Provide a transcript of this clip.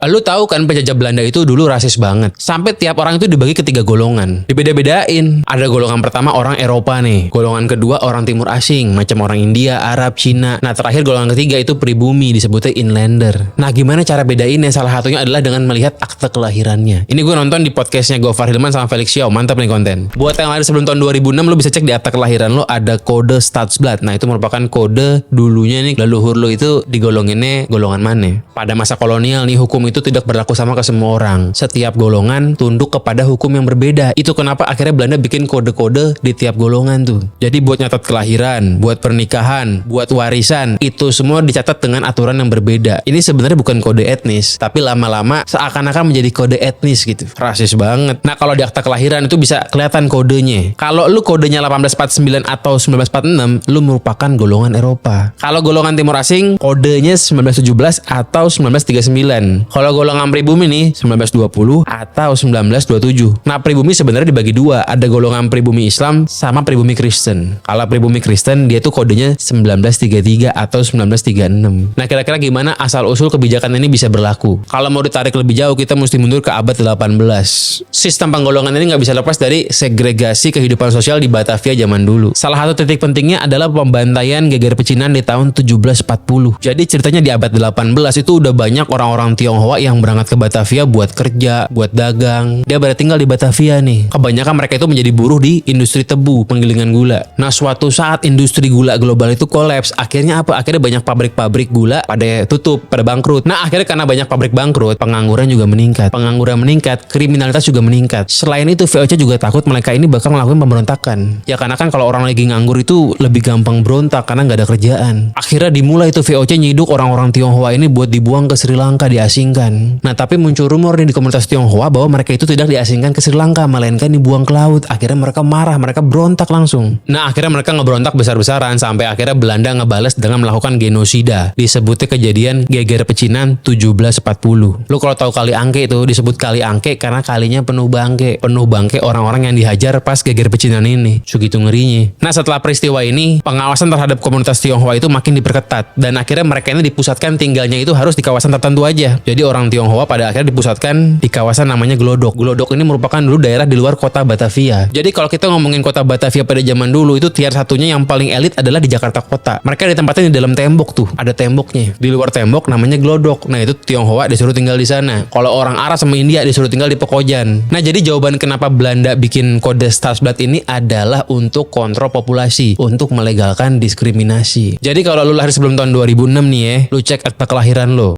Lu tahu kan penjajah Belanda itu dulu rasis banget. Sampai tiap orang itu dibagi ke 3 golongan. Dibeda-bedain. Ada golongan pertama orang Eropa nih. Golongan kedua orang timur asing. Macam orang India, Arab, Cina. Nah terakhir golongan ketiga itu pribumi. Disebutnya inlander. Nah gimana cara bedainnya? Salah satunya adalah dengan melihat akte kelahirannya. Ini gue nonton di podcastnya Gofar Hilman sama Felix Xiao. Mantap nih konten. Buat yang lahir sebelum tahun 2006 lu bisa cek di akte kelahiran lo ada kode Staatsblad. Nah itu merupakan kode dulunya nih leluhur lo itu digolonginnya golongan mana. Pada masa kolonial nih hukum itu tidak berlaku sama ke semua orang. Setiap golongan tunduk kepada hukum yang berbeda. Itu kenapa akhirnya Belanda bikin kode-kode di tiap golongan tuh. Jadi buat nyatat kelahiran, buat pernikahan, buat warisan, itu semua dicatat dengan aturan yang berbeda. Ini sebenarnya bukan kode etnis, tapi lama-lama seakan-akan menjadi kode etnis gitu. Rasis banget. Nah kalau di akta kelahiran itu bisa kelihatan kodenya. Kalau lu kodenya 1849 atau 1946, lu merupakan golongan Eropa. Kalau golongan timur asing, kodenya 1917 atau 1939. Kalau golongan pribumi nih 1920 atau 1927. Nah pribumi sebenarnya dibagi dua. Ada golongan pribumi Islam sama pribumi Kristen. Kalau pribumi Kristen dia tuh kodenya 1933 atau 1936. Nah kira-kira gimana asal usul kebijakan ini bisa berlaku? Kalau mau ditarik lebih jauh kita mesti mundur ke abad 18. Sistem penggolongan ini nggak bisa lepas dari segregasi kehidupan sosial di Batavia zaman dulu. Salah satu titik pentingnya adalah pembantaian geger pecinan di tahun 1740. Jadi ceritanya di abad 18 itu udah banyak orang-orang Tionghoa yang berangkat ke Batavia buat kerja, buat dagang. Dia pada tinggal di Batavia nih. Kebanyakan mereka itu menjadi buruh di industri tebu, penggilingan gula. Nah suatu saat industri gula global itu kolaps. Akhirnya apa? Akhirnya banyak pabrik-pabrik gula pada tutup, pada bangkrut. Nah akhirnya karena banyak pabrik bangkrut, pengangguran juga meningkat. Pengangguran meningkat, kriminalitas juga meningkat. Selain itu VOC juga takut mereka ini bakal ngelakuin pemberontakan. Ya karena kan kalau orang lagi nganggur itu lebih gampang berontak karena nggak ada kerjaan. Akhirnya dimulai itu VOC nyiduk orang-orang Tionghoa ini buat dibuang ke Sri Lanka, diasingkan. Nah tapi muncul rumor nih di komunitas Tionghoa bahwa mereka itu tidak diasingkan ke Sri Lanka, melainkan dibuang ke laut. Akhirnya mereka marah, mereka berontak langsung. Nah akhirnya mereka ngeberontak besar-besaran sampai akhirnya Belanda ngebales dengan melakukan genosida. Disebutnya kejadian geger pecinan 1740. Lu kalau tahu Kali Angke itu disebut Kali Angke karena kalinya penuh bangke. Penuh bangke orang-orang yang dihajar pas geger pecinan ini. Segitu ngerinya. Nah setelah peristiwa ini, pengawasan terhadap komunitas Tionghoa itu makin diperketat. Dan akhirnya mereka ini dipusatkan tinggalnya itu harus di kawasan tertentu aja. Jadi orang Tionghoa pada akhirnya dipusatkan di kawasan namanya Glodok. Glodok ini merupakan dulu daerah di luar kota Batavia. Jadi kalau kita ngomongin kota Batavia pada zaman dulu itu tier satunya yang paling elit adalah di Jakarta Kota. Mereka ditempatin di dalam tembok tuh, ada temboknya. Di luar tembok namanya Glodok. Nah itu Tionghoa disuruh tinggal di sana. Kalau orang Arab sama India disuruh tinggal di Pekojan. Nah jadi jawaban kenapa Belanda bikin kode Staatsblad ini adalah untuk kontrol populasi, untuk melegalkan diskriminasi. Jadi kalau lu lahir sebelum tahun 2006 nih ya, lu cek akta kelahiran lo.